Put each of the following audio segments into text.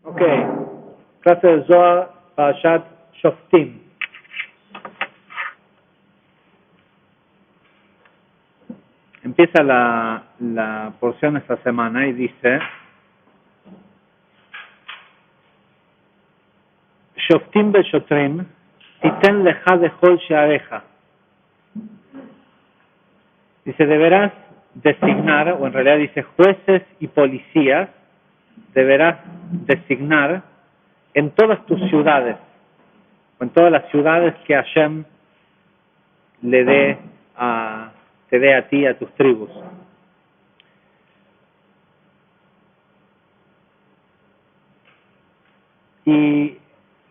Ok, clase de Zohar, Parashat Shoftim. Empieza la porción esta semana y dice: Shoftim Beshotrim, Titen lecha dechol sheareja. Dice, deberás designar, o en realidad dice jueces y policías, deberás designar en todas tus ciudades, o en todas las ciudades que Hashem te dé a ti, a tus tribus. Y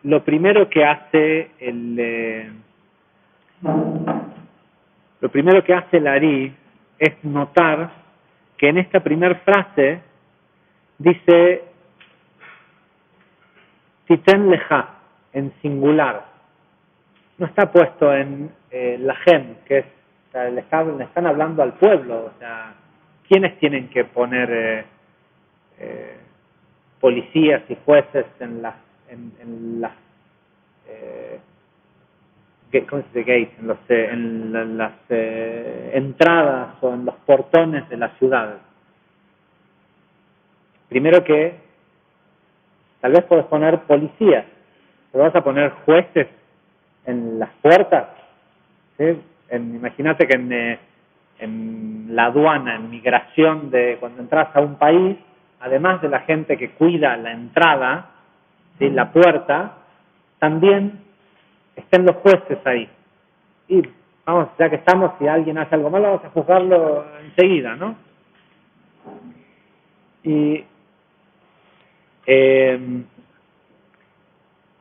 lo primero que hace el Ari es notar que en esta primera frase dice Titen lecha, en singular. No está puesto en lahem, que es, o sea, le están hablando al pueblo. O sea, ¿quiénes tienen que poner policías y jueces en las entradas o en los portones de las ciudades? Primero que tal vez puedes poner policías, pero vas a poner jueces en las puertas. ¿Sí? Imagínate que en la aduana, en migración, cuando entras a un país, además de la gente que cuida la entrada, ¿sí?, la puerta, también estén los jueces ahí. Y vamos, ya que estamos, si alguien hace algo malo, vamos a juzgarlo enseguida, ¿no?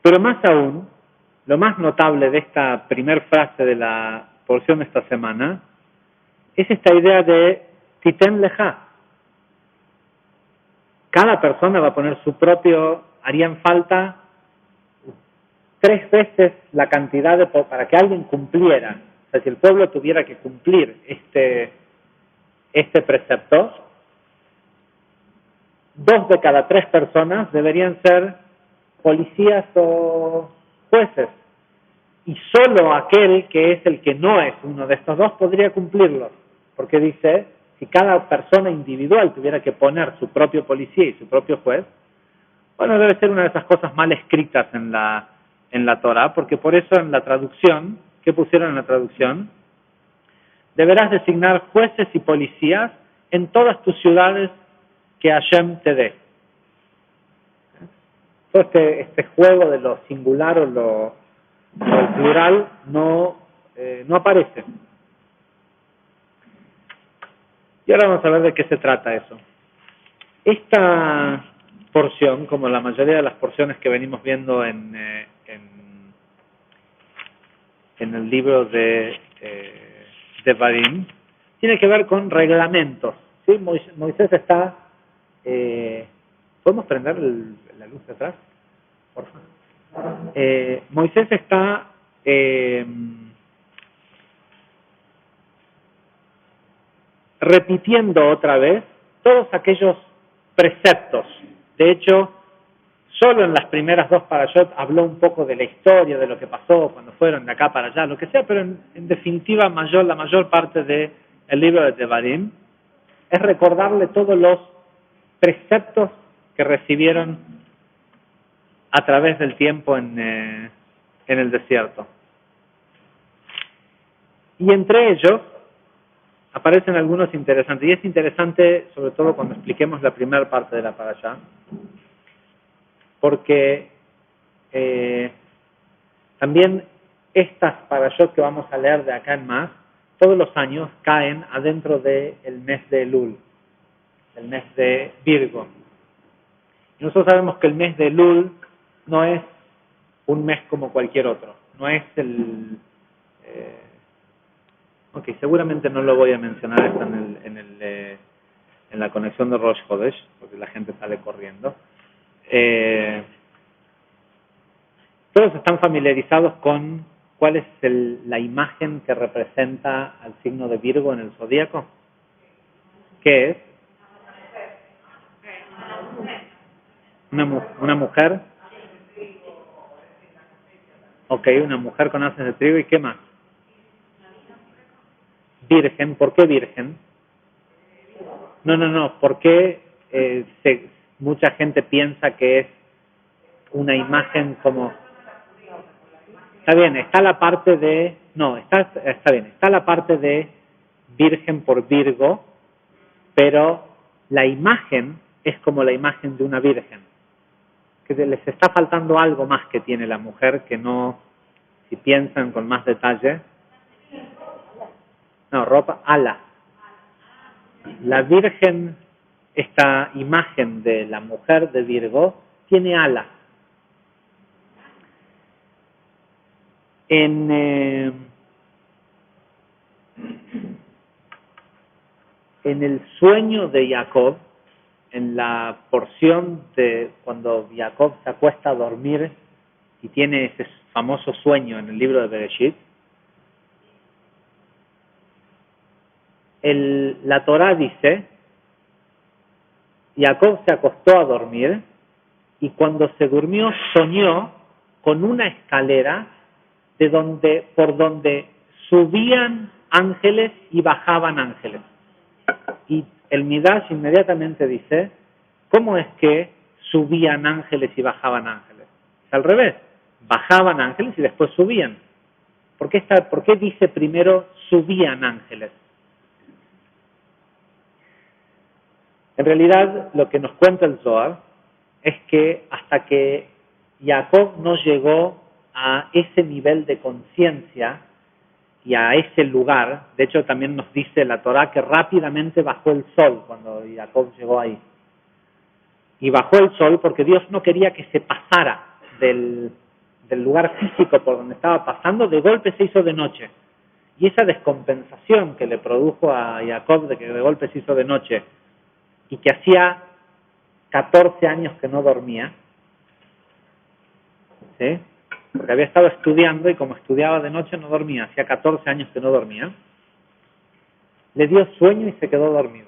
Pero más aún, lo más notable de esta primera frase de la porción de esta semana es esta idea de Titen lecha. Cada persona va a poner su propio, harían falta 3 veces la cantidad para que alguien cumpliera. O sea, si el pueblo tuviera que cumplir este precepto, 2 de cada 3 personas deberían ser policías o jueces. Y solo aquel que es el que no es uno de estos 2 podría cumplirlo. Porque dice, si cada persona individual tuviera que poner su propio policía y su propio juez, bueno, debe ser una de esas cosas mal escritas en la Torah, porque por eso en la traducción, ¿qué pusieron en la traducción? Deberás designar jueces y policías en todas tus ciudades que Hashem te dé. Todo este juego de lo singular o lo plural no aparece. Y ahora vamos a ver de qué se trata eso. Esta porción, como la mayoría de las porciones que venimos viendo en el libro de Devarim, tiene que ver con reglamentos. ¿Sí? Moisés está... ¿podemos prender la luz de atrás? Por favor. Moisés está... repitiendo otra vez todos aquellos preceptos. De hecho, solo en las primeras 2 parashot habló un poco de la historia, de lo que pasó cuando fueron de acá para allá, lo que sea, pero en definitiva la mayor parte del libro de Devarim es recordarle todos los preceptos que recibieron a través del tiempo en el desierto. Y entre ellos aparecen algunos interesantes, y es interesante sobre todo cuando expliquemos la primera parte de la parashá, porque también estas parashot que vamos a leer de acá en más, todos los años caen adentro del mes de Elul, el mes de Virgo. Y nosotros sabemos que el mes de Elul no es un mes como cualquier otro, no es ok, seguramente no lo voy a mencionar esto en la conexión de Rosh Hodesh, porque la gente sale corriendo. Todos están familiarizados con cuál es la imagen que representa al signo de Virgo en el zodíaco. ¿Qué es? Una mujer, ok, una mujer con haces de trigo, ¿y qué más? Virgen, ¿por qué virgen? No, ¿por qué mucha gente piensa que es una imagen como... Está bien, está la parte de... No, está bien, está la parte de virgen por Virgo, pero la imagen es como la imagen de una virgen. Que les está faltando algo más que tiene la mujer, que no, si piensan con más detalle... No, ropa, alas. La virgen, esta imagen de la mujer de Virgo, tiene alas. En el sueño de Jacob, en la porción de cuando Jacob se acuesta a dormir y tiene ese famoso sueño en el libro de Bereshit, la Torá dice, Jacob se acostó a dormir y cuando se durmió soñó con una escalera por donde subían ángeles y bajaban ángeles. Y el Midrash inmediatamente dice, ¿cómo es que subían ángeles y bajaban ángeles? Al revés, bajaban ángeles y después subían. ¿Por qué dice primero subían ángeles? En realidad, lo que nos cuenta el Zohar es que hasta que Jacob no llegó a ese nivel de conciencia y a ese lugar, de hecho también nos dice la Torá que rápidamente bajó el sol cuando Jacob llegó ahí. Y bajó el sol porque Dios no quería que se pasara del lugar físico por donde estaba pasando, de golpe se hizo de noche. Y esa descompensación que le produjo a Jacob de que de golpe se hizo de noche y que hacía 14 años que no dormía, ¿sí? Porque había estado estudiando y como estudiaba de noche no dormía, hacía 14 años que no dormía, le dio sueño y se quedó dormido.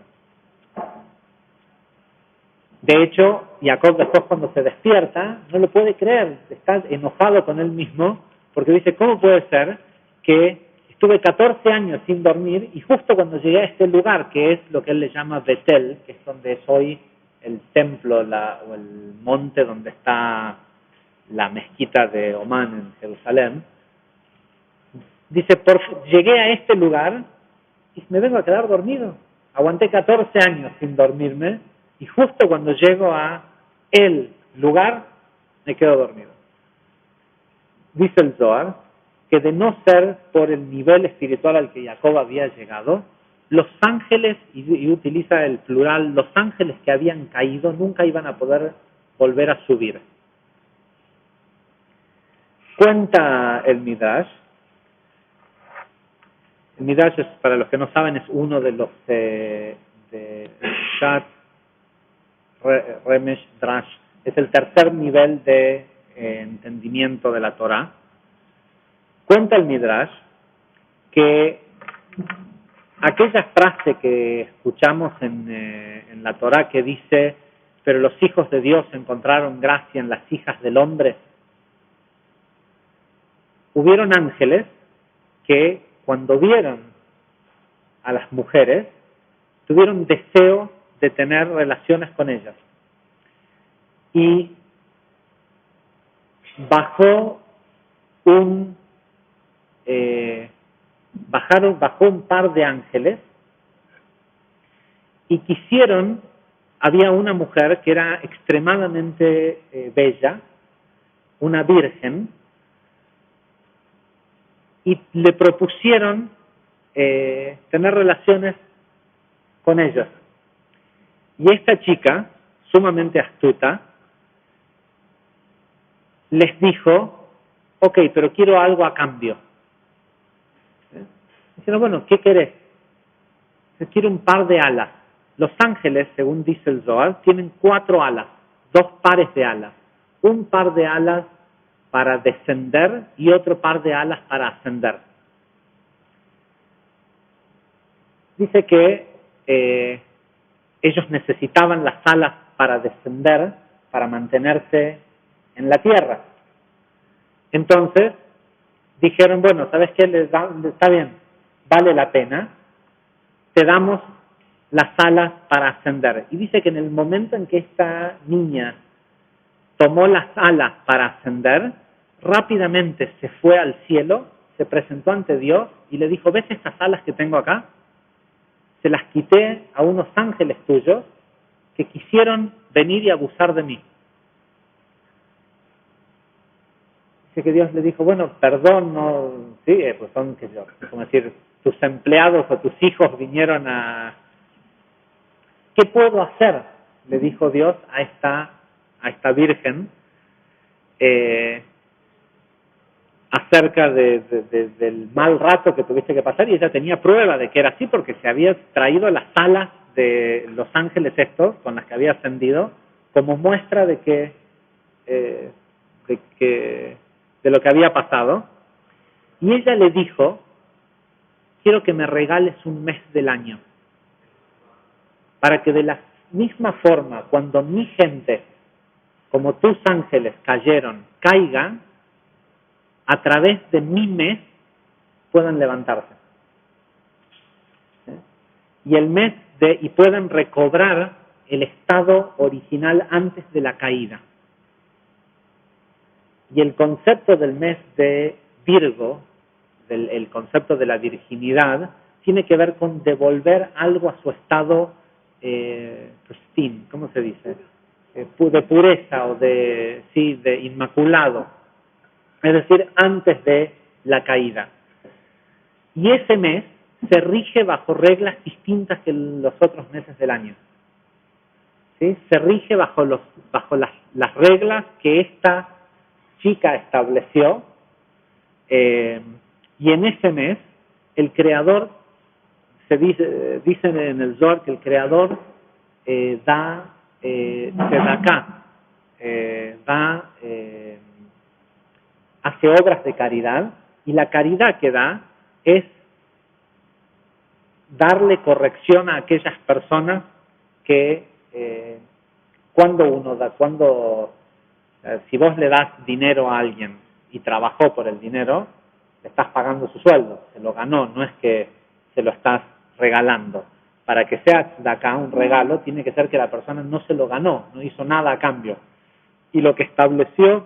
De hecho, Jacob después cuando se despierta no lo puede creer, está enojado con él mismo porque dice, ¿cómo puede ser que estuve 14 años sin dormir y justo cuando llegué a este lugar, que es lo que él le llama Betel, que es donde es hoy el templo o el monte donde está la mezquita de Omán en Jerusalén, dice, llegué a este lugar y me vengo a quedar dormido. Aguanté 14 años sin dormirme y justo cuando llego a el lugar me quedo dormido. Dice el Zohar que de no ser por el nivel espiritual al que Jacob había llegado, los ángeles, y utiliza el plural, los ángeles que habían caído nunca iban a poder volver a subir. Cuenta el Midrash. El Midrash, para los que no saben, es uno de los de Shat, Remesh, Drash. Es el tercer nivel de entendimiento de la Torah. Cuenta el Midrash que aquella frase que escuchamos en la Torah que dice, pero los hijos de Dios encontraron gracia en las hijas del hombre, hubieron ángeles que cuando vieron a las mujeres tuvieron deseo de tener relaciones con ellas. Y bajó bajó un par de ángeles y había una mujer que era extremadamente bella, una virgen, y le propusieron tener relaciones con ellos. Y esta chica, sumamente astuta, les dijo, ok, pero quiero algo a cambio. Dijeron, bueno, ¿qué querés? Quiero un par de alas. Los ángeles, según dice el Zohar, tienen 4 alas, 2 pares de alas. Un par de alas para descender y otro par de alas para ascender. Dice que ellos necesitaban las alas para descender para mantenerse en la tierra. Entonces dijeron, bueno, ¿sabes qué? Está bien, vale la pena, te damos las alas para ascender. Y dice que en el momento en que esta niña tomó las alas para ascender, rápidamente se fue al cielo, se presentó ante Dios y le dijo, ¿ves estas alas que tengo acá? Se las quité a unos ángeles tuyos que quisieron venir y abusar de mí. Dice que Dios le dijo, bueno, perdón, no, sí, pues son, que yo, como decir, tus empleados o tus hijos vinieron a... ¿Qué puedo hacer? Le dijo Dios a esta virgen acerca del mal rato que tuviste que pasar, y ella tenía prueba de que era así porque se había traído las alas de los ángeles estos con las que había ascendido como muestra de lo que había pasado. Y ella le dijo, quiero que me regales un mes del año para que de la misma forma cuando mi gente como tus ángeles cayeron, caigan, a través de mi mes puedan levantarse. ¿Sí? Y puedan recobrar el estado original antes de la caída. Y el concepto del mes de Virgo, el concepto de la virginidad, tiene que ver con devolver algo a su estado pristine, ¿cómo se dice? De pureza o de inmaculado. Es decir, antes de la caída. Y ese mes se rige bajo reglas distintas que los otros meses del año. ¿Sí? Se rige bajo las reglas que esta chica estableció, y en ese mes el creador, dicen en el Zohar que el creador da tzedakah, hace obras de caridad, y la caridad que da es darle corrección a aquellas personas que si vos le das dinero a alguien y trabajó por el dinero, le estás pagando su sueldo, se lo ganó, no es que se lo estás regalando. Para que sea de acá un regalo, tiene que ser que la persona no se lo ganó, no hizo nada a cambio. Y lo que estableció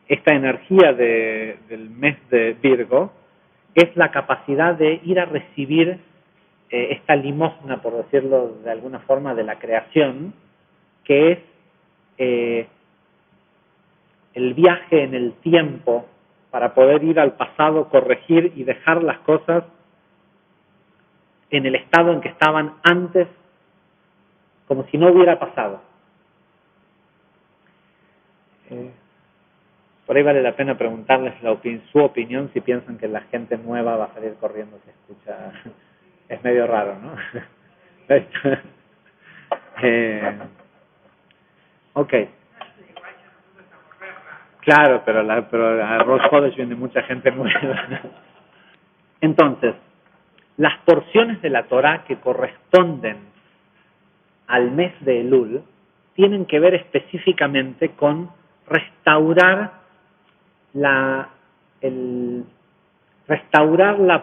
esta energía del mes de Virgo es la capacidad de ir a recibir esta limosna, por decirlo de alguna forma, de la creación, que es el viaje en el tiempo para poder ir al pasado, corregir y dejar las cosas en el estado en que estaban antes, como si no hubiera pasado. Por ahí vale la pena preguntarles su opinión si piensan que la gente nueva va a salir corriendo si escucha. Es medio raro, ¿no? Ok. Claro, pero a Rosh Chodesh viene mucha gente nueva. Entonces, las porciones de la Torah que corresponden al mes de Elul tienen que ver específicamente con restaurar la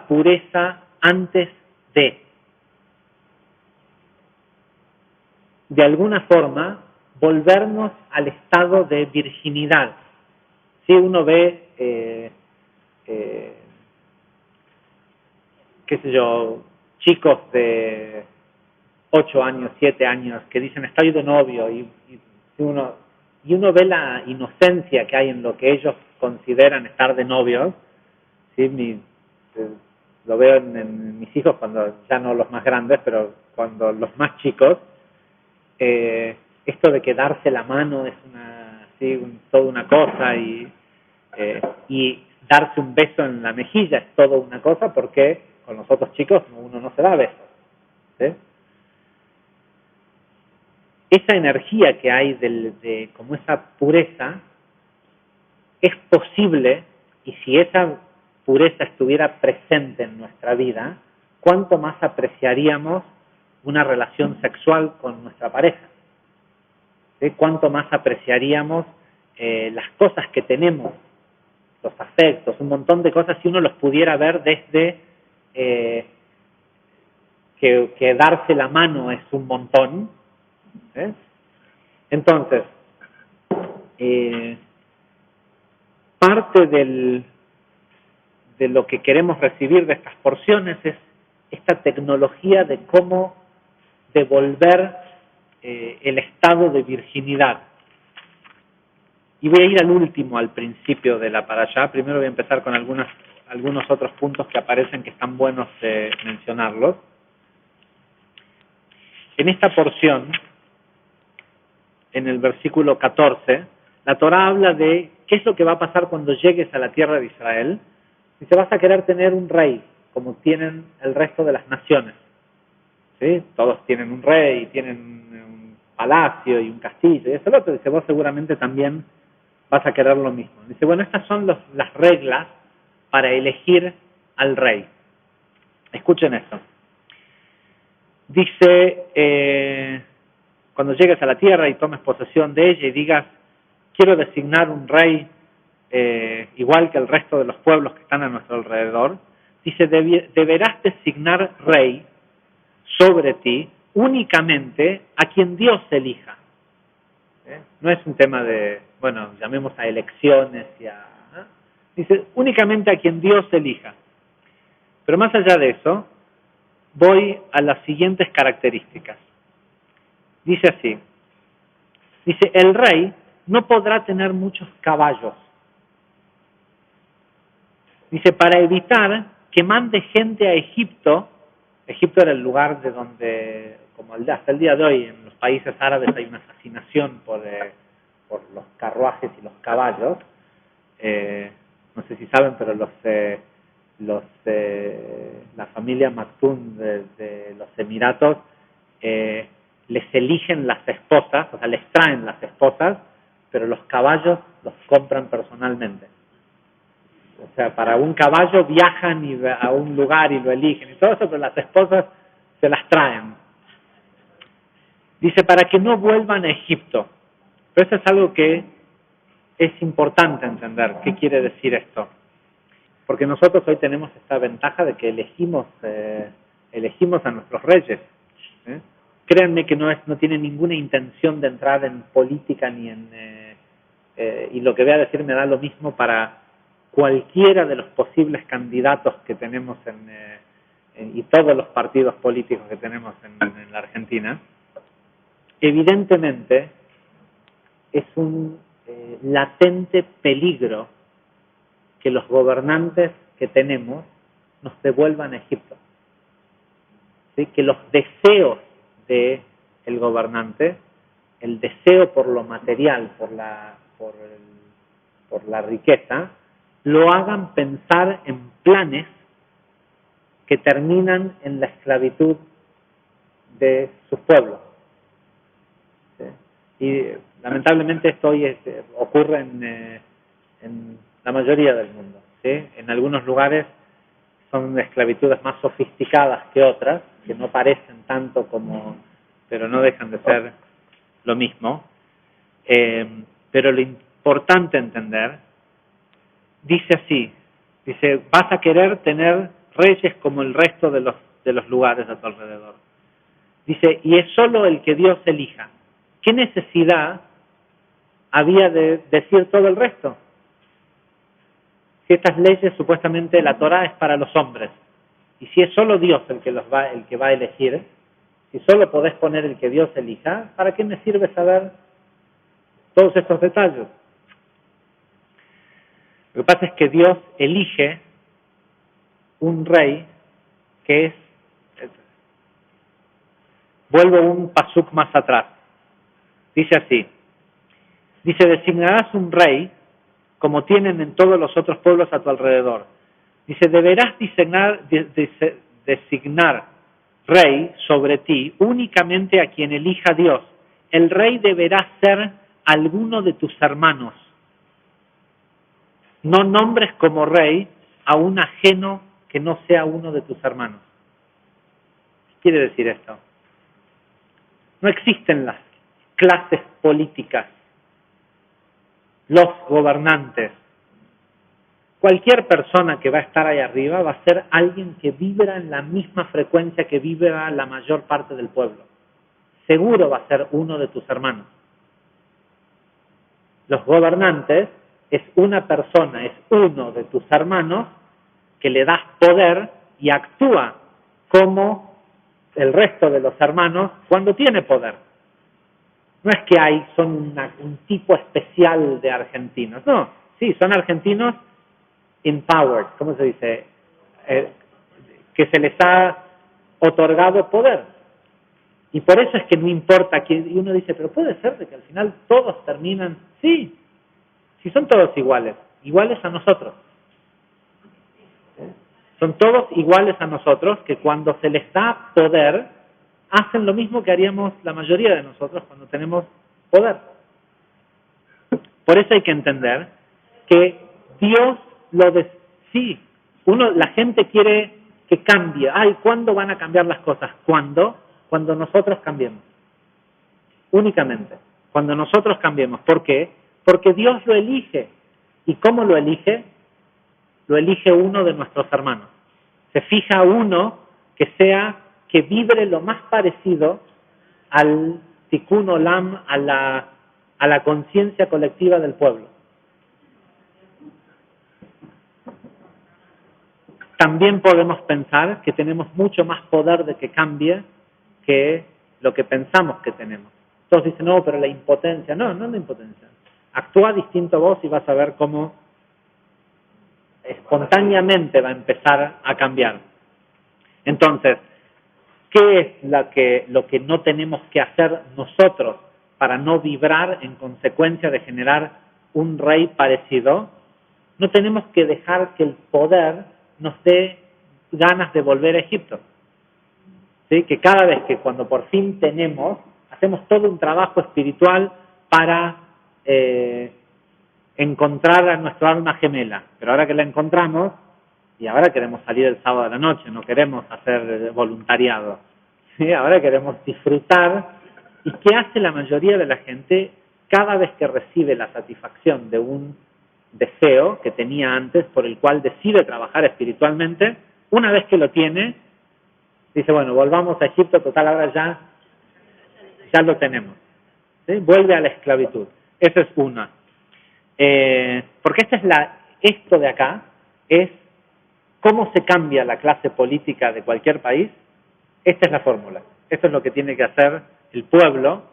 pureza antes de alguna forma, volvernos al estado de virginidad. Si uno ve, qué sé yo, chicos de 8 años, 7 años, que dicen, estoy de novio, y uno ve la inocencia que hay en lo que ellos consideran estar de novios, ¿sí? Lo veo en mis hijos, cuando ya no los más grandes, pero cuando los más chicos, esto de que darse la mano es toda una cosa, y darse un beso en la mejilla es toda una cosa, porque con los otros chicos uno no se da besos. ¿Sí? Esa energía que hay como esa pureza es posible, y si esa pureza estuviera presente en nuestra vida, cuánto más apreciaríamos una relación sexual con nuestra pareja. ¿sí? Cuánto más apreciaríamos las cosas que tenemos, los afectos, un montón de cosas, si uno los pudiera ver desde que darse la mano es un montón. Entonces, parte de lo que queremos recibir de estas porciones es esta tecnología de cómo devolver el estado de virginidad. Y voy a ir al último, al principio de la parashá. Primero voy a empezar con algunos otros puntos que aparecen que están buenos de mencionarlos. En esta porción, en el versículo 14, la Torá habla de qué es lo que va a pasar cuando llegues a la tierra de Israel. Dice, vas a querer tener un rey, como tienen el resto de las naciones. ¿Sí? Todos tienen un rey, tienen un palacio y un castillo, y eso lo otro. Dice, vos seguramente también vas a querer lo mismo. Dice, bueno, estas son las reglas para elegir al rey. Escuchen esto. Dice, cuando llegues a la tierra y tomes posesión de ella y digas, quiero designar un rey igual que el resto de los pueblos que están a nuestro alrededor, dice, deberás designar rey sobre ti únicamente a quien Dios elija. No es un tema de, bueno, llamemos a elecciones y a... Dice, únicamente a quien Dios elija. Pero más allá de eso, voy a las siguientes características. Dice así, dice, el rey no podrá tener muchos caballos. Dice, para evitar que mande gente a Egipto. Egipto era el lugar de donde, como hasta el día de hoy, en los países árabes hay una fascinación por los carruajes y los caballos. No sé si saben, pero la familia Maktoum de los Emiratos les eligen las esposas, o sea, les traen las esposas, pero los caballos los compran personalmente. O sea, para un caballo viajan a un lugar y lo eligen y todo eso, pero las esposas se las traen. Dice, para que no vuelvan a Egipto. Pero eso es algo que es importante entender. ¿Qué quiere decir esto? Porque nosotros hoy tenemos esta ventaja de que elegimos a nuestros reyes. Créanme que no tiene ninguna intención de entrar en política ni y lo que voy a decir me da lo mismo para cualquiera de los posibles candidatos que tenemos y todos los partidos políticos que tenemos en la Argentina. Evidentemente es un latente peligro que los gobernantes que tenemos nos devuelvan a Egipto. ¿Sí? Que los deseos del gobernante, el deseo por lo material, por la riqueza, lo hagan pensar en planes que terminan en la esclavitud de sus pueblos. ¿Sí? Y lamentablemente esto hoy ocurre en la mayoría del mundo. ¿Sí? En algunos lugares son esclavitudes más sofisticadas que otras, que no parecen tanto pero no dejan de ser lo mismo. Pero lo importante entender, dice así, dice, vas a querer tener reyes como el resto de los lugares a tu alrededor. Dice, y es solo el que Dios elija. ¿Qué necesidad había de decir todo el resto? Si estas leyes, supuestamente la Torá es para los hombres, y si es solo Dios el que va a elegir, si solo podés poner el que Dios elija, ¿para qué me sirve saber todos estos detalles? Lo que pasa es que Dios elige un rey que es... Vuelvo un pasuk más atrás. Dice así. Dice, designarás un rey como tienen en todos los otros pueblos a tu alrededor. Dice, deberás designar rey sobre ti únicamente a quien elija Dios. El rey deberá ser alguno de tus hermanos. No nombres como rey a un ajeno que no sea uno de tus hermanos. ¿Qué quiere decir esto? No existen las clases políticas, los gobernantes, cualquier persona que va a estar ahí arriba va a ser alguien que vibra en la misma frecuencia que vibra la mayor parte del pueblo. Seguro va a ser uno de tus hermanos. Los gobernantes es una persona, es uno de tus hermanos que le das poder y actúa como el resto de los hermanos cuando tiene poder. No es que son un tipo especial de argentinos, no, sí, son argentinos empowered, ¿cómo se dice? Que se les ha otorgado poder. Y por eso es que no importa que y uno dice, pero puede ser de que al final todos terminan, sí, si son todos iguales, iguales a nosotros. Son todos iguales a nosotros, que cuando se les da poder, hacen lo mismo que haríamos la mayoría de nosotros cuando tenemos poder. Por eso hay que entender que Dios sí, la gente quiere que cambie. ¿Cuándo van a cambiar las cosas? ¿Cuándo? Cuando nosotros cambiemos. Únicamente. Cuando nosotros cambiemos. ¿Por qué? Porque Dios lo elige. ¿Y cómo lo elige? Lo elige uno de nuestros hermanos. Se fija uno que vibre lo más parecido al tikkun olam, a la conciencia colectiva del pueblo. También podemos pensar que tenemos mucho más poder de que cambie que lo que pensamos que tenemos. Todos dicen, no, pero la impotencia. No, no es la impotencia. Actúa distinto vos y vas a ver cómo espontáneamente va a empezar a cambiar. Entonces, ¿qué es lo que no tenemos que hacer nosotros para no vibrar en consecuencia de generar un rey parecido? No tenemos que dejar que el poder nos dé ganas de volver a Egipto. ¿Sí? Que cada vez que cuando por fin hacemos todo un trabajo espiritual para encontrar a nuestra alma gemela. Pero ahora que la encontramos, y ahora queremos salir el sábado a la noche, no queremos hacer voluntariado. ¿Sí? Ahora queremos disfrutar. ¿Y qué hace la mayoría de la gente cada vez que recibe la satisfacción de un deseo que tenía antes, por el cual decide trabajar espiritualmente? Una vez que lo tiene, dice, bueno, volvamos a Egipto, total, ahora ya lo tenemos. ¿Sí? Vuelve a la esclavitud. Esa es una. Porque esto de acá es cómo se cambia la clase política de cualquier país. Esta es la fórmula. Esto es lo que tiene que hacer el pueblo.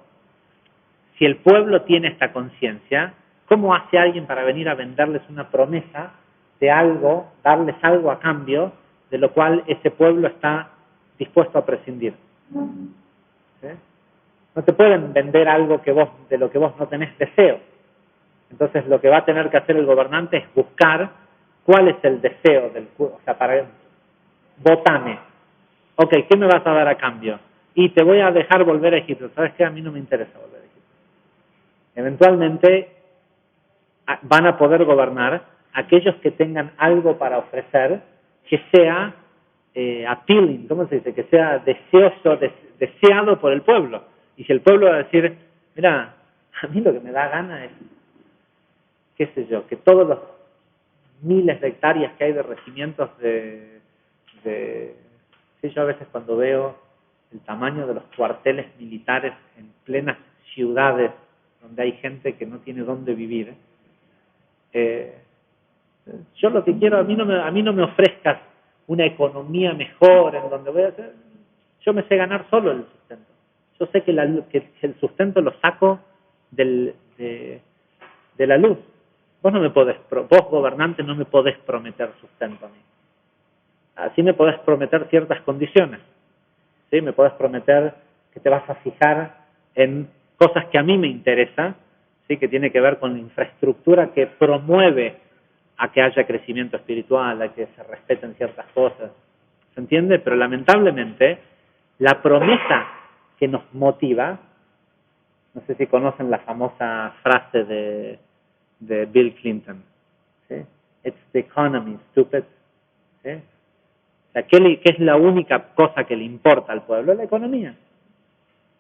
Si el pueblo tiene esta conciencia, ¿cómo hace alguien para venir a venderles una promesa de algo, darles algo a cambio, de lo cual ese pueblo está dispuesto a prescindir? ¿Sí? No te pueden vender algo de lo que vos no tenés deseo. Entonces lo que va a tener que hacer el gobernante es buscar cuál es el deseo del pueblo. O sea, votame. Ok, ¿qué me vas a dar a cambio? Y te voy a dejar volver a Egipto. ¿Sabes qué? A mí no me interesa volver a Egipto. Eventualmente van a poder gobernar aquellos que tengan algo para ofrecer que sea appealing, ¿cómo se dice? Que sea deseado por el pueblo. Y si el pueblo va a decir, mira, a mí lo que me da gana es, qué sé yo, que todos los miles de hectáreas que hay de regimientos sí, yo a veces cuando veo el tamaño de los cuarteles militares en plenas ciudades donde hay gente que no tiene dónde vivir, yo lo que quiero, a mí no me ofrezcas una economía mejor en donde voy a hacer, yo me sé ganar solo el sustento. Yo sé que el sustento lo saco de la luz. Vos gobernante no me podés prometer sustento a mí. Así me podés prometer ciertas condiciones. ¿Sí? Me podés prometer que te vas a fijar en cosas que a mí me interesan, ¿sí? Que tiene que ver con la infraestructura que promueve a que haya crecimiento espiritual, a que se respeten ciertas cosas. ¿Se entiende? Pero lamentablemente, la promesa que nos motiva, no sé si conocen la famosa frase de Bill Clinton, ¿sí? It's the economy, stupid. ¿Sí? O sea, ¿qué es la única cosa que le importa al pueblo? La economía.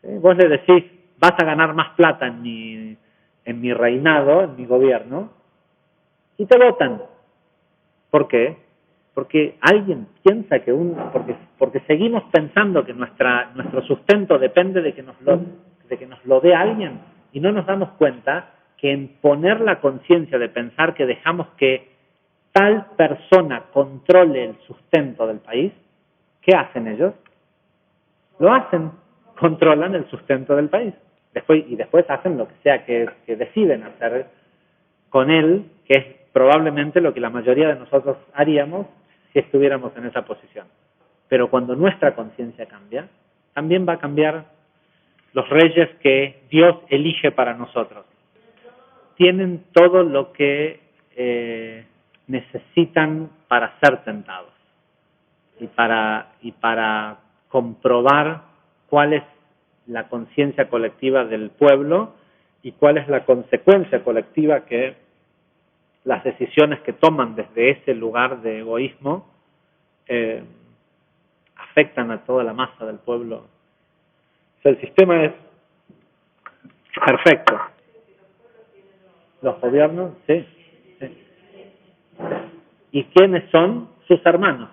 ¿Sí? Vos le decís, vas a ganar más plata en mi reinado, en mi gobierno, y te votan. ¿Por qué? Porque alguien piensa que porque seguimos pensando que nuestro sustento depende de que nos lo dé alguien, y no nos damos cuenta que en poner la conciencia de pensar que dejamos que tal persona controle el sustento del país, ¿qué hacen ellos? Lo hacen, controlan el sustento del país. Después hacen lo que sea que deciden hacer con él, que es probablemente lo que la mayoría de nosotros haríamos si estuviéramos en esa posición. Pero cuando nuestra conciencia cambia, también va a cambiar los reyes que Dios elige para nosotros. Tienen todo lo que necesitan para ser tentados y para comprobar cuál es la conciencia colectiva del pueblo y cuál es la consecuencia colectiva que las decisiones que toman desde ese lugar de egoísmo afectan a toda la masa del pueblo. O sea, el sistema es perfecto. Los gobiernos, sí. ¿Y quiénes son? Sus hermanos.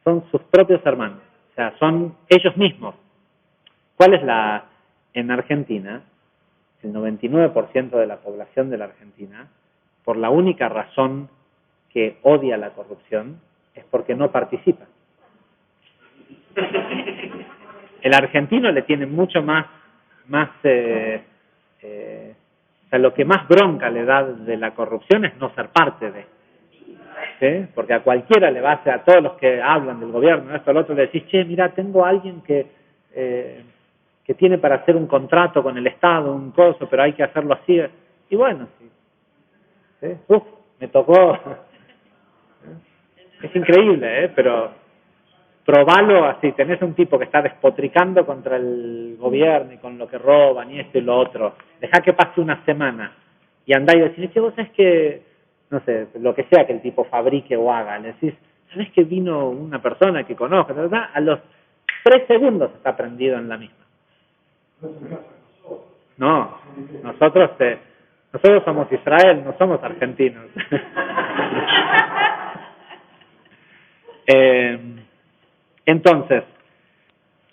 Son sus propios hermanos. O sea, son ellos mismos. ¿Cuál es en Argentina? El 99% de la población de la Argentina, por la única razón que odia la corrupción, es porque no participa. El argentino le tiene mucho más o sea, lo que más bronca le da de la corrupción es no ser parte de, ¿sí? Porque a cualquiera le va a hacer, a todos los que hablan del gobierno, esto, al otro, le decís, che, mira, tengo a alguien que tiene para hacer un contrato con el Estado, un coso, pero hay que hacerlo así. Y bueno, sí. Me tocó. Es increíble, pero probalo así. Tenés un tipo que está despotricando contra el gobierno y con lo que roban y esto y lo otro. Dejá que pase una semana y andá y decís, che, vos sabés que, no sé, lo que sea que el tipo fabrique o haga, le decís, ¿sabés que vino una persona que conozco? A los 3 segundos está prendido en la misma. No, nosotros somos Israel, no somos argentinos. Entonces,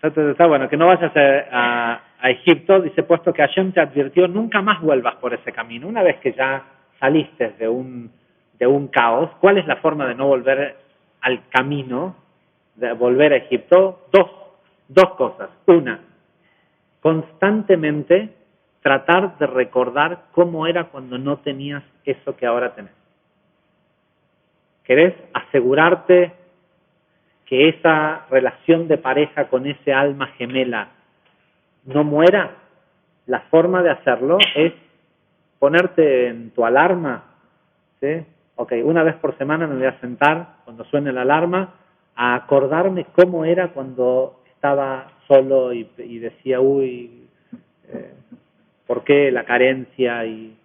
está bueno, que no vayas a Egipto, dice, puesto que Hashem te advirtió, nunca más vuelvas por ese camino. Una vez que ya saliste de un caos, ¿cuál es la forma de no volver al camino, de volver a Egipto? Dos cosas. Una, constantemente tratar de recordar cómo era cuando no tenías eso que ahora tenés. ¿Querés asegurarte que esa relación de pareja con ese alma gemela no muera? La forma de hacerlo es ponerte en tu alarma, ¿sí? Ok, una vez por semana me voy a sentar, cuando suene la alarma, a acordarme cómo era cuando estaba solo y decía, ¿por qué la carencia?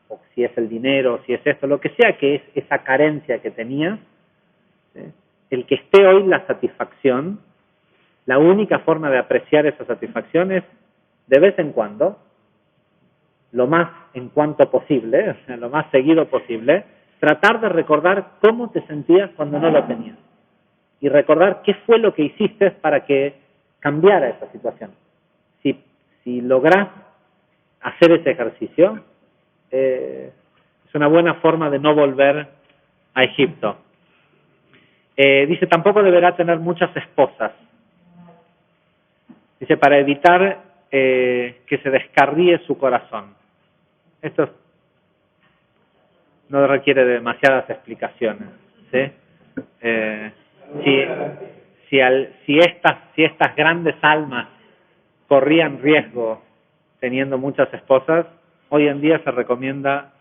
O si es el dinero, si es esto, lo que sea que es esa carencia que tenía, ¿sí? El que esté hoy la satisfacción, la única forma de apreciar esa satisfacción es de vez en cuando, lo más en cuanto posible, o sea, lo más seguido posible, tratar de recordar cómo te sentías cuando no lo tenías. Y recordar qué fue lo que hiciste para que cambiara esa situación. Si lográs hacer ese ejercicio, es una buena forma de no volver a Egipto. Dice, tampoco deberá tener muchas esposas. Dice, para evitar que se descarríe su corazón. Esto no requiere demasiadas explicaciones, ¿sí? Si estas grandes almas corrían riesgo teniendo muchas esposas, hoy en día se recomienda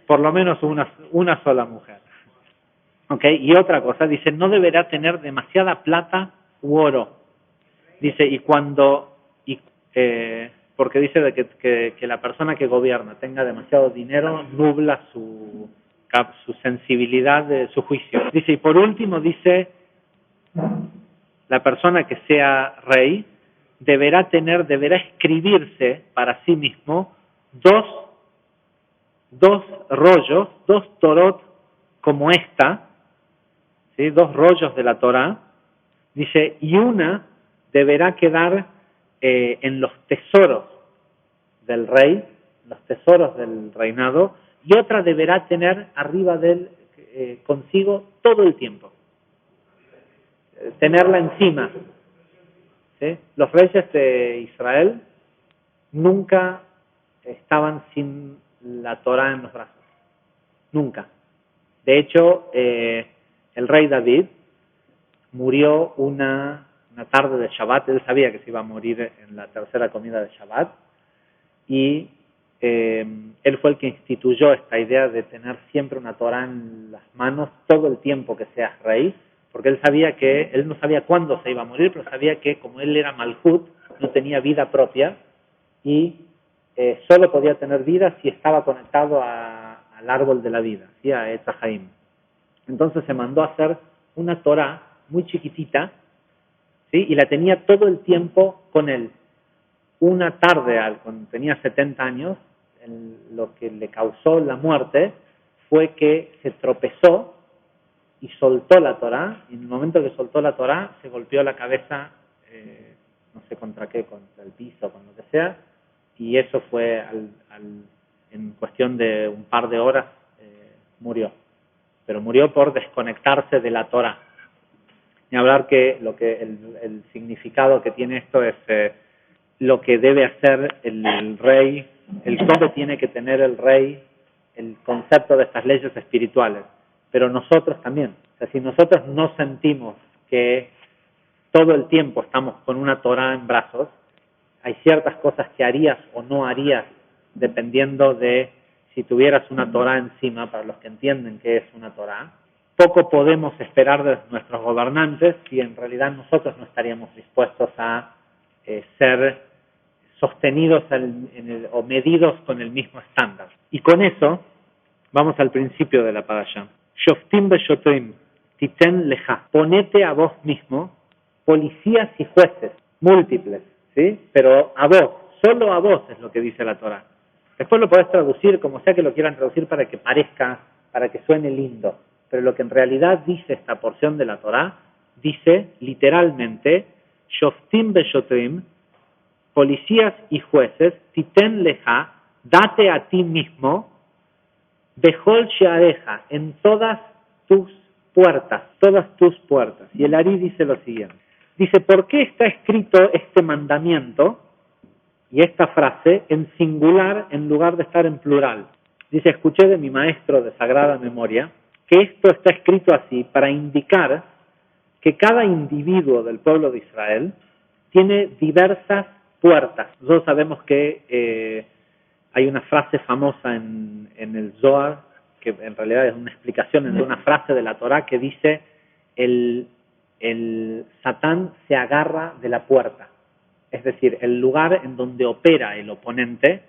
por lo menos una sola mujer. ¿Okay? Y otra cosa, dice, no deberá tener demasiada plata u oro. Dice, porque dice de que la persona que gobierna tenga demasiado dinero nubla su sensibilidad, de su juicio. Dice, y por último dice, la persona que sea rey deberá escribirse para sí mismo dos rollos, dos Torot como esta, ¿sí? Dos rollos de la Torá, dice, y una deberá quedar en los tesoros del rey, los tesoros del reinado, y otra deberá tener arriba de él consigo todo el tiempo, tenerla encima. ¿Sí? Los reyes de Israel nunca estaban sin la Torá en los brazos, nunca. De hecho, el rey David murió una tarde de Shabbat, él sabía que se iba a morir en la tercera comida de Shabbat, y él fue el que instituyó esta idea de tener siempre una Torá en las manos todo el tiempo que seas rey, porque él no sabía cuándo se iba a morir, pero sabía que como él era Malhut, no tenía vida propia, y solo podía tener vida si estaba conectado al árbol de la vida, ¿sí? A Etz Haim. Entonces se mandó a hacer una Torá muy chiquitita, ¿sí? Y la tenía todo el tiempo con él. Una tarde, cuando tenía 70 años, lo que le causó la muerte fue que se tropezó y soltó la Torá, y en el momento que soltó la Torá se golpeó la cabeza, no sé contra qué, contra el piso, con lo que sea, y eso fue en cuestión de un par de horas murió. Pero murió por desconectarse de la Torá. Y hablar que el significado que tiene esto es lo que debe hacer el rey, el cómo tiene que tener el rey el concepto de estas leyes espirituales. Pero nosotros también. O sea, si nosotros no sentimos que todo el tiempo estamos con una Torá en brazos, hay ciertas cosas que harías o no harías dependiendo de si tuvieras una Torá encima, para los que entienden qué es una Torá. Poco podemos esperar de nuestros gobernantes si en realidad nosotros no estaríamos dispuestos a ser sostenidos o medidos con el mismo estándar. Y con eso vamos al principio de la parasha. Shoftim beshotrim, titen leja. Ponete a vos mismo policías y jueces, múltiples, ¿sí? Pero a vos, solo a vos es lo que dice la Torá. Después lo podés traducir como sea que lo quieran traducir para que parezca, para que suene lindo. Pero lo que en realidad dice esta porción de la Torá, dice literalmente, Shoftim beshotrim, policías y jueces, titen leja, date a ti mismo, Bejol Sheareja, en todas tus puertas, Y el Ari dice lo siguiente. Dice, ¿por qué está escrito este mandamiento y esta frase en singular en lugar de estar en plural? Dice, escuché de mi maestro de sagrada memoria que esto está escrito así para indicar que cada individuo del pueblo de Israel tiene diversas puertas. Nosotros sabemos que hay una frase famosa en el Zohar, que en realidad es una explicación de una frase de la Torá que dice, el Satán se agarra de la puerta. Es decir, el lugar en donde opera el oponente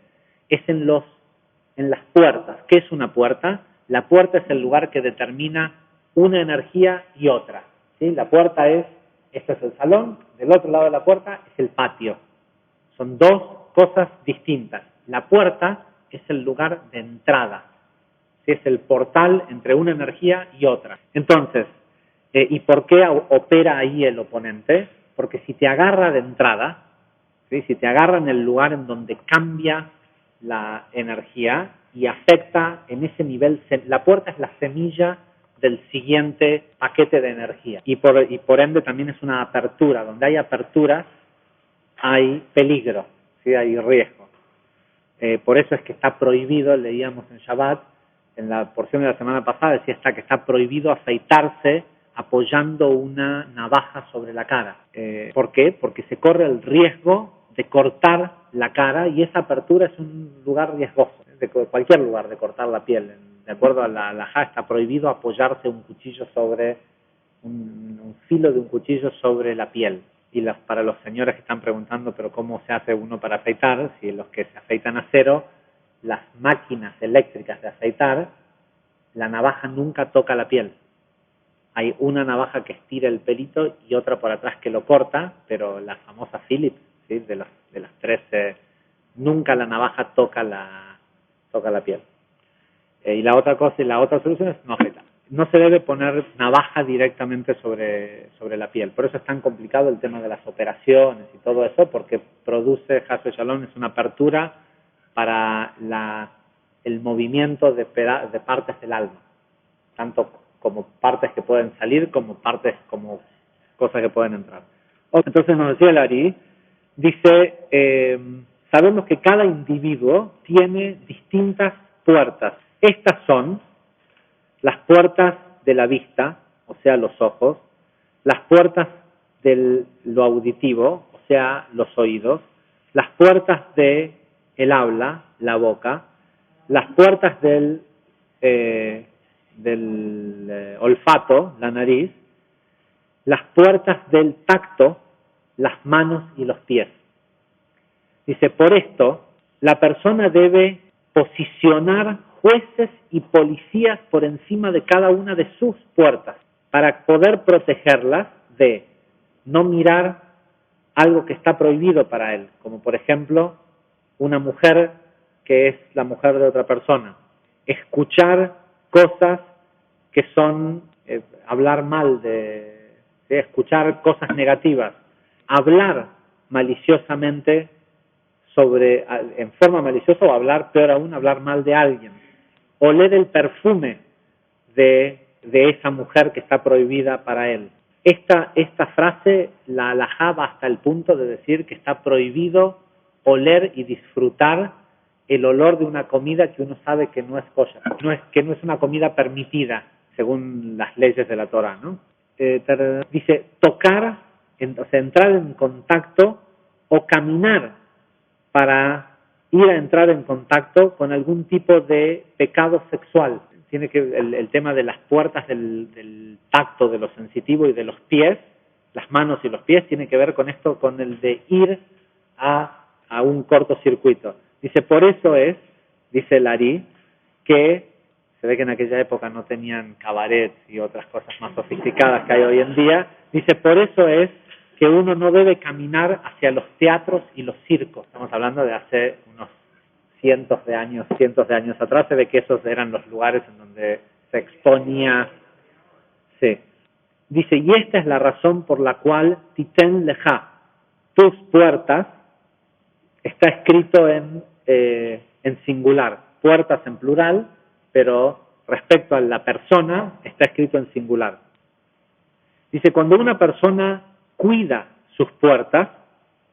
es en las puertas. ¿Qué es una puerta? La puerta es el lugar que determina una energía y otra. ¿Sí? La puerta este es el salón, del otro lado de la puerta es el patio. Son dos cosas distintas. La puerta es el lugar de entrada, ¿sí? Es el portal entre una energía y otra. Entonces, ¿y por qué opera ahí el oponente? Porque si te agarra de entrada, ¿sí? Si te agarra en el lugar en donde cambia la energía y afecta en ese nivel, la puerta es la semilla del siguiente paquete de energía. Y por ende también es una apertura. Donde hay aperturas hay peligro, ¿sí? Hay riesgo. Por eso es que está prohibido, leíamos en Shabbat, en la porción de la semana pasada, decía que está prohibido afeitarse apoyando una navaja sobre la cara. ¿Por qué? Porque se corre el riesgo de cortar la cara y esa apertura es un lugar riesgoso, de cualquier lugar de cortar la piel. De acuerdo a la halajá está prohibido apoyarse un cuchillo sobre, un filo de un cuchillo sobre la piel. Y para los señores que están preguntando, pero ¿cómo se hace uno para afeitar? Si los que se afeitan a cero, las máquinas eléctricas de afeitar, la navaja nunca toca la piel. Hay una navaja que estira el pelito y otra por atrás que lo corta, pero la famosa Philips, ¿sí? De las 13, nunca la navaja toca la piel. Y la otra cosa, la otra solución es no afeitar. No se debe poner navaja directamente sobre la piel. Por eso es tan complicado el tema de las operaciones y todo eso, porque produce, Haz Shalom, es una apertura para el movimiento de partes del alma, tanto como partes que pueden salir, como partes, como cosas que pueden entrar. Entonces nos decía el Ari, dice, sabemos que cada individuo tiene distintas puertas. Estas son las puertas de la vista, o sea, los ojos, las puertas de lo auditivo, o sea, los oídos, las puertas de el habla, la boca, las puertas del olfato, la nariz, las puertas del tacto, las manos y los pies. Dice, por esto, la persona debe posicionar jueces y policías por encima de cada una de sus puertas para poder protegerlas de no mirar algo que está prohibido para él, como por ejemplo una mujer que es la mujer de otra persona, escuchar cosas que son hablar mal de escuchar cosas negativas, hablar maliciosamente en forma maliciosa, o hablar, peor aún, hablar mal de alguien, oler el perfume de esa mujer que está prohibida para él. Esta frase, la halajá va hasta el punto de decir que está prohibido oler y disfrutar el olor de una comida que uno sabe que no es kosher, que no es una comida permitida según las leyes de la Torah, ¿no? Dice tocar, o sea, entrar en contacto o caminar para ir a entrar en contacto con algún tipo de pecado sexual. Tiene que el tema de las puertas del tacto, de lo sensitivo y de los pies, las manos y los pies, tiene que ver con esto, con el de ir a un cortocircuito. Dice, por eso es, dice el Ari, que se ve que en aquella época no tenían cabarets y otras cosas más sofisticadas que hay hoy en día. Dice, por eso es que uno no debe caminar hacia los teatros y los circos. Estamos hablando de hace unos cientos de años atrás. Se ve que esos eran los lugares en donde se exponía. Sí. Dice, y esta es la razón por la cual Titen Leja, tus puertas, está escrito en singular, puertas en plural, pero respecto a la persona está escrito en singular. Dice, cuando una persona cuida sus puertas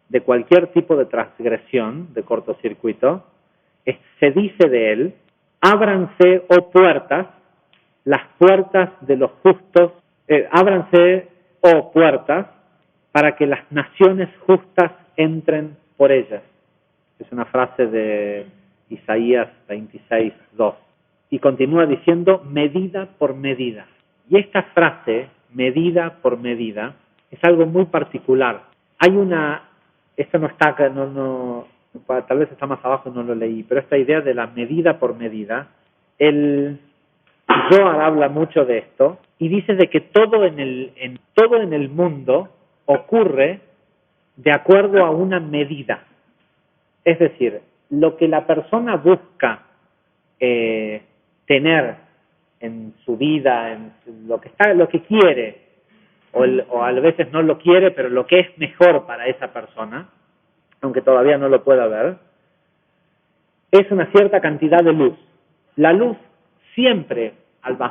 de cualquier tipo de transgresión, de cortocircuito, se dice de él, ábranse, oh puertas, las puertas de los justos, ábranse, oh puertas, para que las naciones justas entren por ellas. Es una frase de Isaías 26:2. Y continúa diciendo, medida por medida. Y esta frase, medida por medida, es algo muy particular. Hay esto no está acá, tal vez está más abajo, no lo leí, pero esta idea de la medida por medida, el Zohar habla mucho de esto y dice de que todo en el mundo ocurre de acuerdo a una medida. Es decir, lo que la persona busca tener en su vida, en lo que quiere, o a veces no lo quiere, pero lo que es mejor para esa persona, aunque todavía no lo pueda ver, es una cierta cantidad de luz. La luz siempre,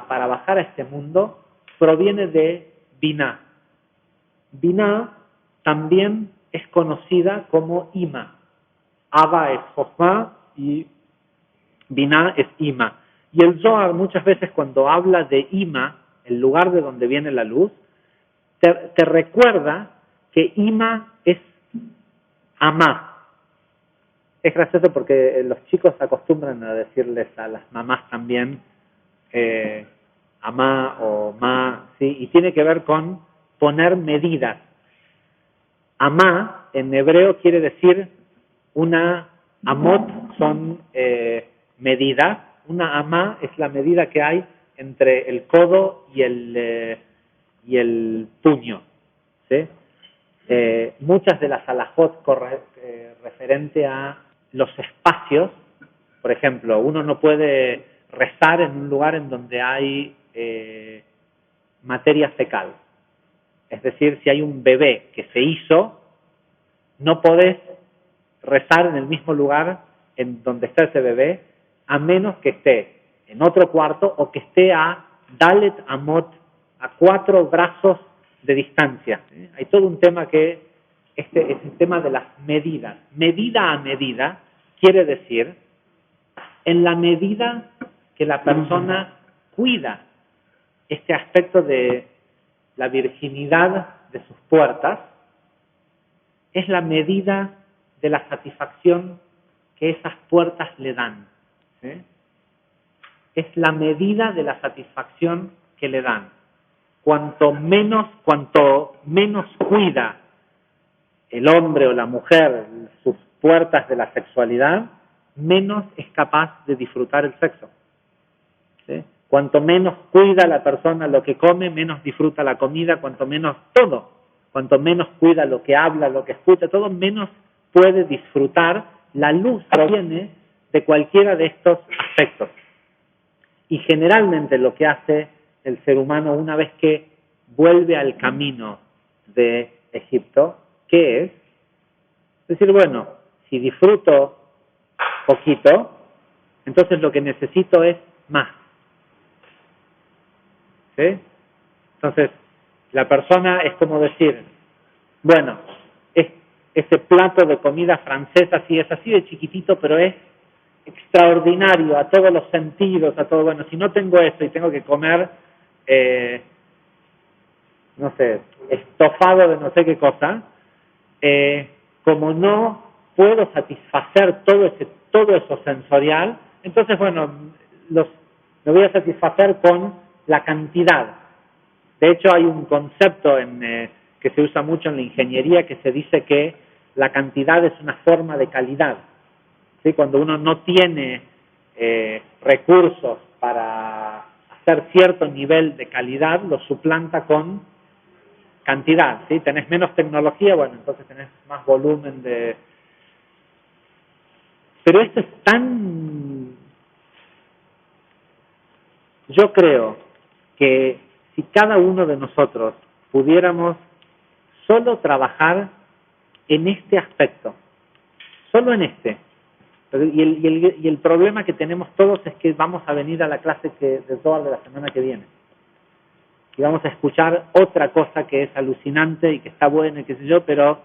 para bajar a este mundo, proviene de Binah. Binah también es conocida como Ima. Abba es Jochma y Binah es Ima. Y el Zohar muchas veces cuando habla de Ima, el lugar de donde viene la luz, te recuerda que Ima es Amá. Es gracioso porque los chicos acostumbran a decirles a las mamás también Amá o Ma, ¿sí? Y tiene que ver con poner medidas. Amá en hebreo quiere decir una amot, son medidas. Una amá es la medida que hay entre el codo y el puño, ¿sí? Muchas de las halajot referente a los espacios, por ejemplo, uno no puede rezar en un lugar en donde hay materia fecal. Es decir, si hay un bebé que se hizo, no podés rezar en el mismo lugar en donde está ese bebé, a menos que esté en otro cuarto o que esté a Dalet Amot, a 4 brazos de distancia. Hay todo un tema que es el tema de las medidas. Medida a medida quiere decir en la medida que la persona cuida este aspecto de la virginidad de sus puertas, es la medida de la satisfacción que esas puertas le dan. ¿Sí? Es la medida de la satisfacción que le dan. Cuanto menos cuida el hombre o la mujer sus puertas de la sexualidad, menos es capaz de disfrutar el sexo. ¿Sí? Cuanto menos cuida la persona lo que come, menos disfruta la comida, cuanto menos todo. Cuanto menos cuida lo que habla, lo que escucha, todo menos puede disfrutar. La luz proviene de cualquiera de estos aspectos. Y generalmente lo que hace el ser humano una vez que vuelve al camino de Egipto, ¿qué es? Es decir, bueno, si disfruto poquito, entonces lo que necesito es más. ¿Sí? Entonces, la persona es como decir, bueno, ese plato de comida francesa sí es así de chiquitito, pero es extraordinario a todos los sentidos, a todo, bueno, si no tengo esto y tengo que comer, no sé, estofado de no sé qué cosa, como no puedo satisfacer todo eso sensorial, entonces, bueno, me voy a satisfacer con la cantidad. De hecho, hay un concepto que se usa mucho en la ingeniería que se dice que la cantidad es una forma de calidad. ¿Sí? Cuando uno no tiene recursos para hacer cierto nivel de calidad, lo suplanta con cantidad. ¿Sí? Tenés menos tecnología, bueno, entonces tenés más volumen de... Pero esto es tan... Yo creo que si cada uno de nosotros pudiéramos solo trabajar en este aspecto, solo en este, y el problema que tenemos todos es que vamos a venir a la clase de Zohar de la semana que viene y vamos a escuchar otra cosa que es alucinante y que está buena y qué sé yo, pero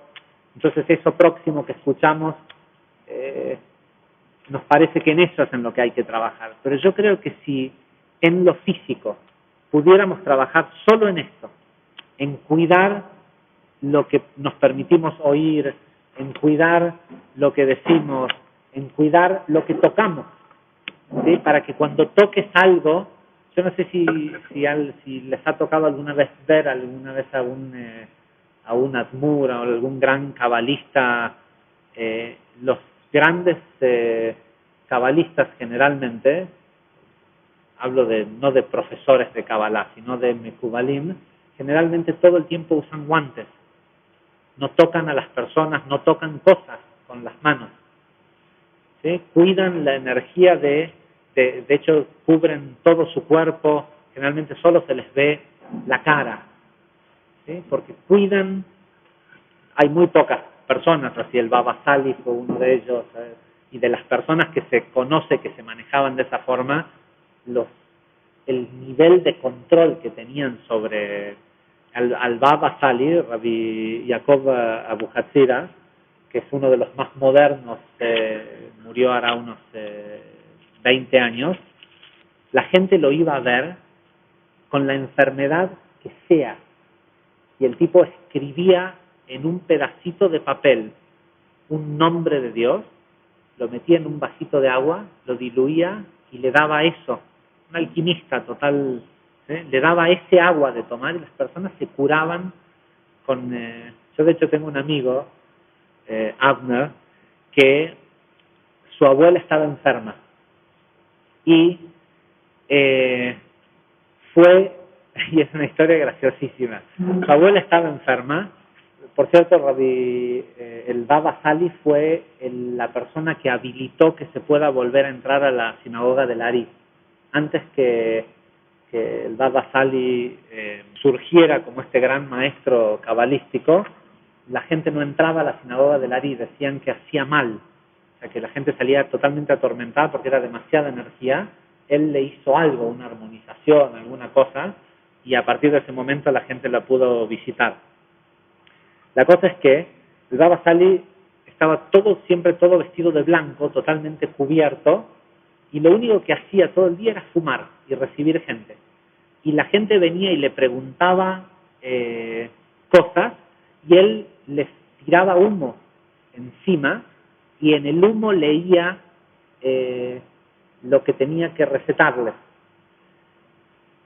entonces eso próximo que escuchamos nos parece que en eso es en lo que hay que trabajar. Pero yo creo que si en lo físico pudiéramos trabajar solo en esto, en cuidar lo que nos permitimos oír, en cuidar lo que decimos, en cuidar lo que tocamos, ¿sí? Para que cuando toques algo, yo no sé si les ha tocado alguna vez ver alguna vez a un admur o algún gran cabalista, los grandes cabalistas generalmente, hablo no de profesores de Kabbalah, sino de Mekubalim, generalmente todo el tiempo usan guantes. No tocan a las personas, no tocan cosas con las manos. ¿Sí? Cuidan la energía de hecho, cubren todo su cuerpo, generalmente solo se les ve la cara. ¿Sí? Porque cuidan, hay muy pocas personas, así el Baba Salih fue uno de ellos, y de las personas que se conoce que se manejaban de esa forma, el nivel de control que tenían sobre al Baba Salih, Rabbi Yaakov Abu Hatzira, que es uno de los más modernos, murió ahora unos 20 años, la gente lo iba a ver con la enfermedad que sea, y el tipo escribía en un pedacito de papel un nombre de Dios, lo metía en un vasito de agua, lo diluía y le daba eso. Un alquimista total, le daba ese agua de tomar y las personas se curaban con... yo de hecho tengo un amigo, Abner, que su abuela estaba enferma y fue, y es una historia graciosísima, su abuela estaba enferma, Por cierto, el Baba Sali fue la persona que habilitó que se pueda volver a entrar a la sinagoga del Ari. Antes que el Baba Sali surgiera como este gran maestro cabalístico, la gente no entraba a la sinagoga del Ari, decían que hacía mal, o sea, que la gente salía totalmente atormentada porque era demasiada energía. Él le hizo algo, una armonización, alguna cosa, y a partir de ese momento la gente la pudo visitar. La cosa es que el Baba Sali estaba siempre todo vestido de blanco, totalmente cubierto, y lo único que hacía todo el día era fumar y recibir gente. Y la gente venía y le preguntaba cosas, y él les tiraba humo encima, y en el humo leía lo que tenía que recetarles.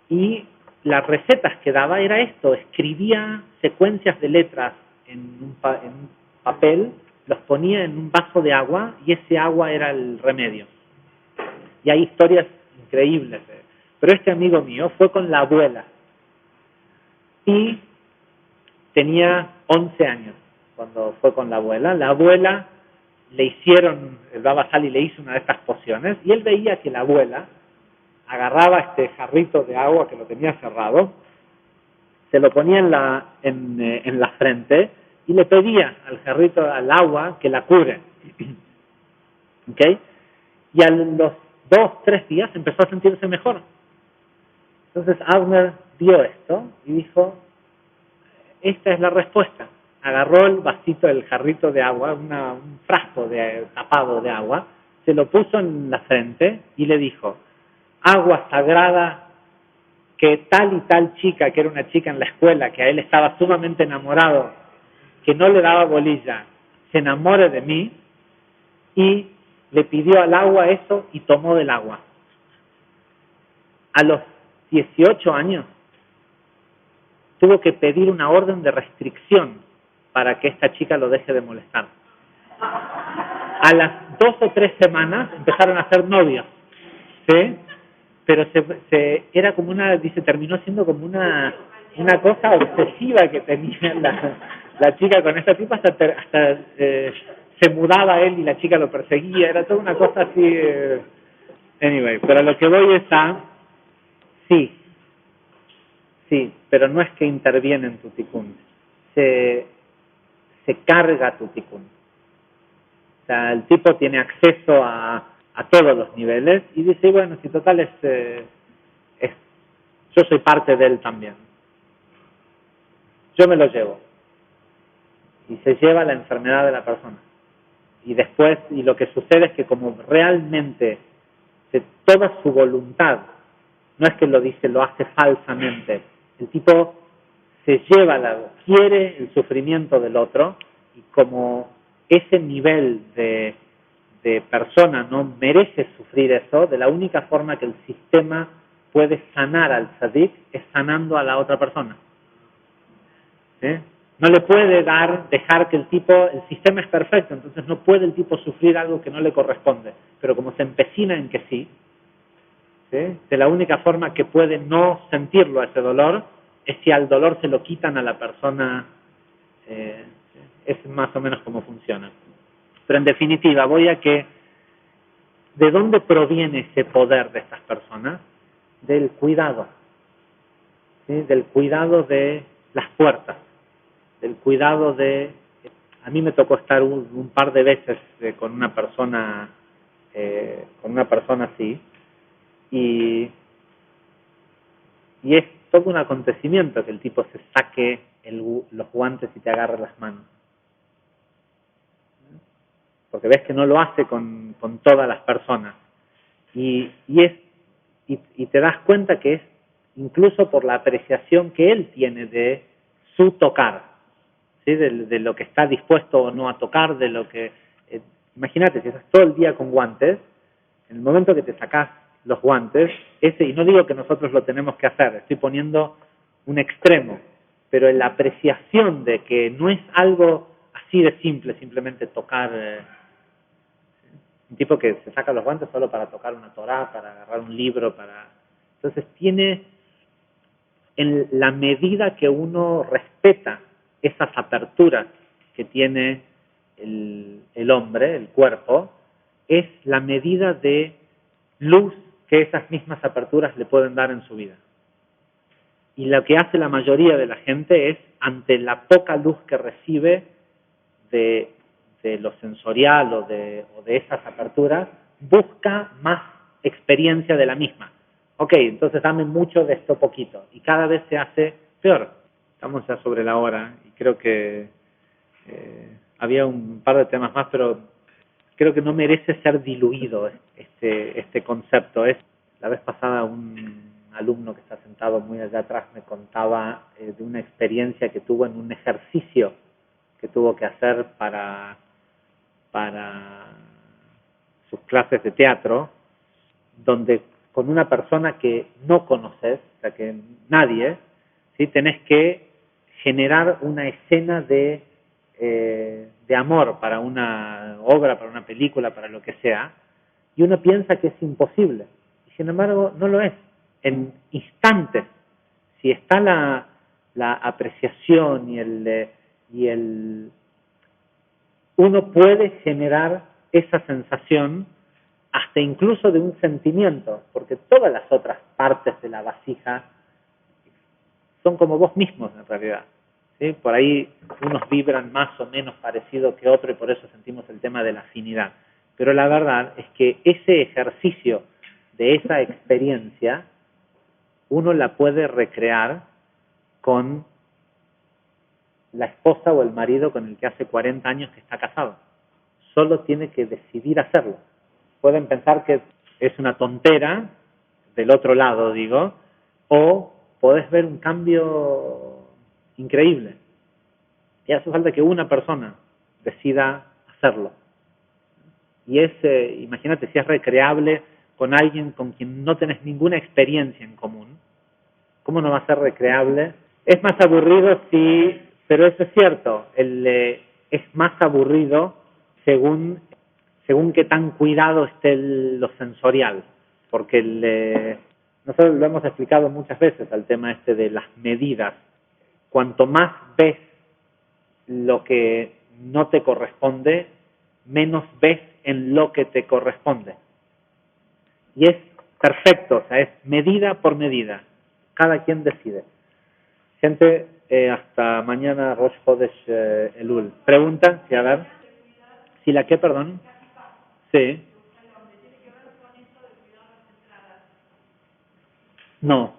Y las recetas que daba era esto: escribía secuencias de letras en un papel, los ponía en un vaso de agua, y ese agua era el remedio. Y hay historias increíbles. Pero este amigo mío fue con la abuela y tenía 11 años cuando fue con la abuela. La abuela el Baba Sali le hizo una de estas pociones, y él veía que la abuela agarraba este jarrito de agua que lo tenía cerrado, se lo ponía en la frente y le pedía al agua que la cure. ¿Okay? Y a los 2-3 días empezó a sentirse mejor. Entonces Avner vio esto y dijo: esta es la respuesta. Agarró el jarrito de agua, un frasco tapado de agua, se lo puso en la frente y le dijo: agua sagrada, que tal y tal chica, que era una chica en la escuela, que a él estaba sumamente enamorado, que no le daba bolilla, se enamore de mí. Y le pidió al agua eso y tomó del agua. A los 18 años tuvo que pedir una orden de restricción para que esta chica lo deje de molestar. A las 2 o 3 semanas empezaron a ser novios, ¿sí? Pero era como terminó siendo como una cosa obsesiva que tenía la chica con esta tipa, hasta se mudaba a él y la chica lo perseguía, era toda una cosa así. Anyway, pero lo que voy es sí, pero no es que interviene en tu tikkun, se carga tu tikkun. O sea, el tipo tiene acceso a todos los niveles y dice: bueno, si total yo soy parte de él también, yo me lo llevo. Y se lleva la enfermedad de la persona. Y después, y lo que sucede es que como realmente de toda su voluntad, no es que lo dice, lo hace falsamente, el tipo quiere el sufrimiento del otro, y como ese nivel de persona no merece sufrir eso, de la única forma que el sistema puede sanar al tzadik es sanando a la otra persona. No le puede dejar que el sistema es perfecto, entonces no puede el tipo sufrir algo que no le corresponde, pero como se empecina en que sí, de la única forma que puede no sentirlo ese dolor es si al dolor se lo quitan a la persona. Es más o menos como funciona. Pero en definitiva, ¿de dónde proviene ese poder de estas personas? Del cuidado, ¿sí? Del cuidado de las puertas, del cuidado a mí me tocó estar un par de veces con una persona así, y es todo un acontecimiento que el tipo se saque los guantes y te agarre las manos. Porque ves que no lo hace con todas las personas. Y te das cuenta que es incluso por la apreciación que él tiene de su tocar, ¿sí? De lo que está dispuesto o no a tocar, de lo que... imagínate, si estás todo el día con guantes, en el momento que te sacás los guantes, y no digo que nosotros lo tenemos que hacer, estoy poniendo un extremo, pero la apreciación de que no es algo así de simple, simplemente tocar... un tipo que se saca los guantes solo para tocar una Torá, para agarrar un libro, Entonces tiene, en la medida que uno respeta esas aperturas que tiene el hombre, el cuerpo, es la medida de luz que esas mismas aperturas le pueden dar en su vida. Y lo que hace la mayoría de la gente es, ante la poca luz que recibe de lo sensorial o de esas aperturas, busca más experiencia de la misma. Ok, entonces dame mucho de esto poquito. Y cada vez se hace peor. Estamos ya sobre la hora y creo que había un par de temas más, pero creo que no merece ser diluido este concepto. La vez pasada un alumno que está sentado muy allá atrás me contaba de una experiencia que tuvo en un ejercicio que tuvo que hacer para sus clases de teatro, donde con una persona que no conoces, o sea que nadie, ¿sí? Tenés que generar una escena de amor para una obra, para una película, para lo que sea, y uno piensa que es imposible. Y sin embargo, no lo es. En instantes, si está la apreciación y el uno puede generar esa sensación hasta incluso de un sentimiento, porque todas las otras partes de la vasija son como vos mismos en realidad. ¿Sí? Por ahí unos vibran más o menos parecido que otro y por eso sentimos el tema de la afinidad. Pero la verdad es que ese ejercicio de esa experiencia uno la puede recrear con la esposa o el marido con el que hace 40 años que está casado. Solo tiene que decidir hacerlo. Pueden pensar que es una tontera, del otro lado digo, o podés ver un cambio increíble. Y hace falta que una persona decida hacerlo. Y imagínate si es recreable con alguien con quien no tenés ninguna experiencia en común. ¿Cómo no va a ser recreable? Es más aburrido, sí, pero eso es cierto. Es más aburrido según qué tan cuidado esté lo sensorial. Porque nosotros lo hemos explicado muchas veces al tema de las medidas. Cuanto más ves lo que no te corresponde, menos ves en lo que te corresponde. Y es perfecto, o sea, es medida por medida. Cada quien decide. Gente, hasta mañana, Rosh Chodesh Elul. Pregunta, sí, a ver. ¿Si la qué, perdón? Sí. No.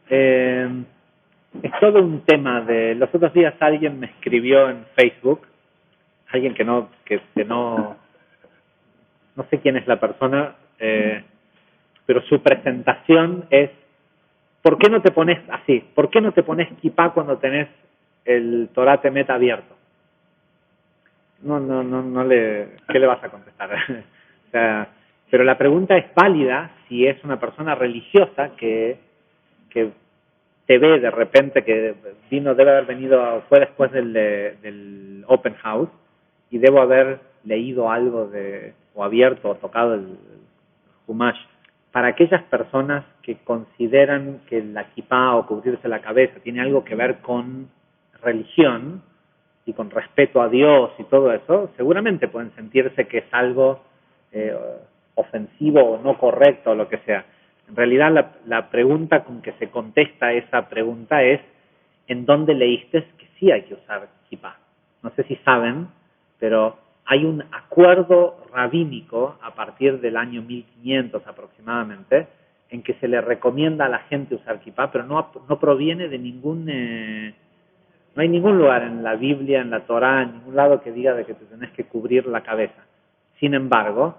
Es todo un tema los otros días alguien me escribió en Facebook, alguien que no sé quién es la persona, pero su presentación es: ¿por qué no te pones así? ¿Por qué no te pones kipá cuando tenés el Torah Temet abierto? ¿Qué le vas a contestar? O sea, pero la pregunta es válida si es una persona religiosa que te ve de repente que debe haber venido, fue después del Open House, y debo haber leído algo o abierto o tocado el Humash. Para aquellas personas que consideran que la kipá o cubrirse la cabeza tiene algo que ver con religión y con respeto a Dios y todo eso, seguramente pueden sentirse que es algo ofensivo o no correcto o lo que sea. En realidad la pregunta con que se contesta esa pregunta es: ¿en dónde leíste que sí hay que usar kipá? No sé si saben, pero hay un acuerdo rabínico a partir del año 1500 aproximadamente en que se le recomienda a la gente usar kipá, pero no proviene de no hay ningún lugar en la Biblia, en la Torá, en ningún lado que diga de que te tenés que cubrir la cabeza. Sin embargo,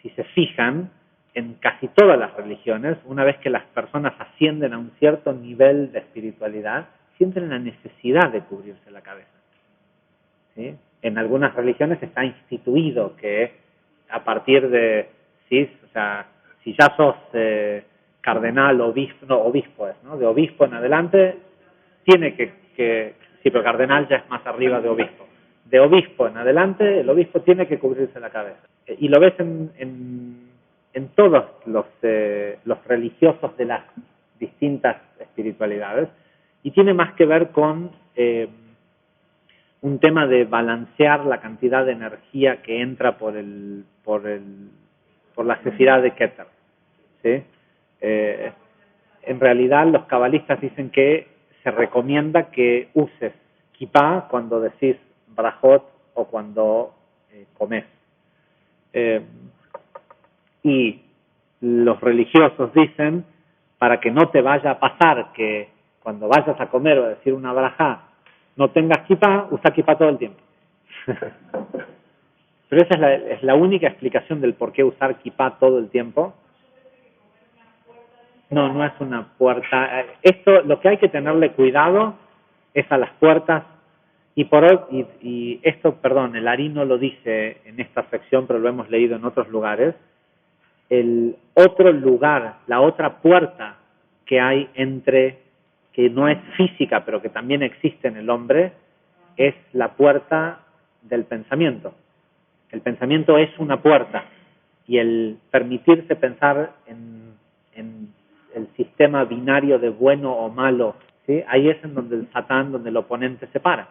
si se fijan, en casi todas las religiones, una vez que las personas ascienden a un cierto nivel de espiritualidad, sienten la necesidad de cubrirse la cabeza. ¿Sí? En algunas religiones está instituido que a partir de, ¿sí? O sea, si ya sos cardenal, obispo, ¿no? De obispo en adelante, tiene sí, pero cardenal ya es más arriba de obispo. De obispo en adelante, el obispo tiene que cubrirse la cabeza. Y lo ves en todos los religiosos de las distintas espiritualidades, y tiene más que ver con un tema de balancear la cantidad de energía que entra por la necesidad de Keter. ¿Sí? En realidad los cabalistas dicen que se recomienda que uses kippah cuando decís brajot o cuando comes. Y los religiosos dicen, para que no te vaya a pasar que cuando vayas a comer o a decir una brajá no tengas kippah, usa kippah todo el tiempo. Pero esa es la única explicación del por qué usar kippah todo el tiempo. No, no es una puerta. Esto, lo que hay que tenerle cuidado es a las puertas. Y esto, perdón, el Ari no lo dice en esta sección, pero lo hemos leído en otros lugares. El otro lugar, la otra puerta que hay que no es física, pero que también existe en el hombre, es la puerta del pensamiento. El pensamiento es una puerta y el permitirse pensar en el sistema binario de bueno o malo, ¿sí? Ahí es en donde el Satán, donde el oponente se para.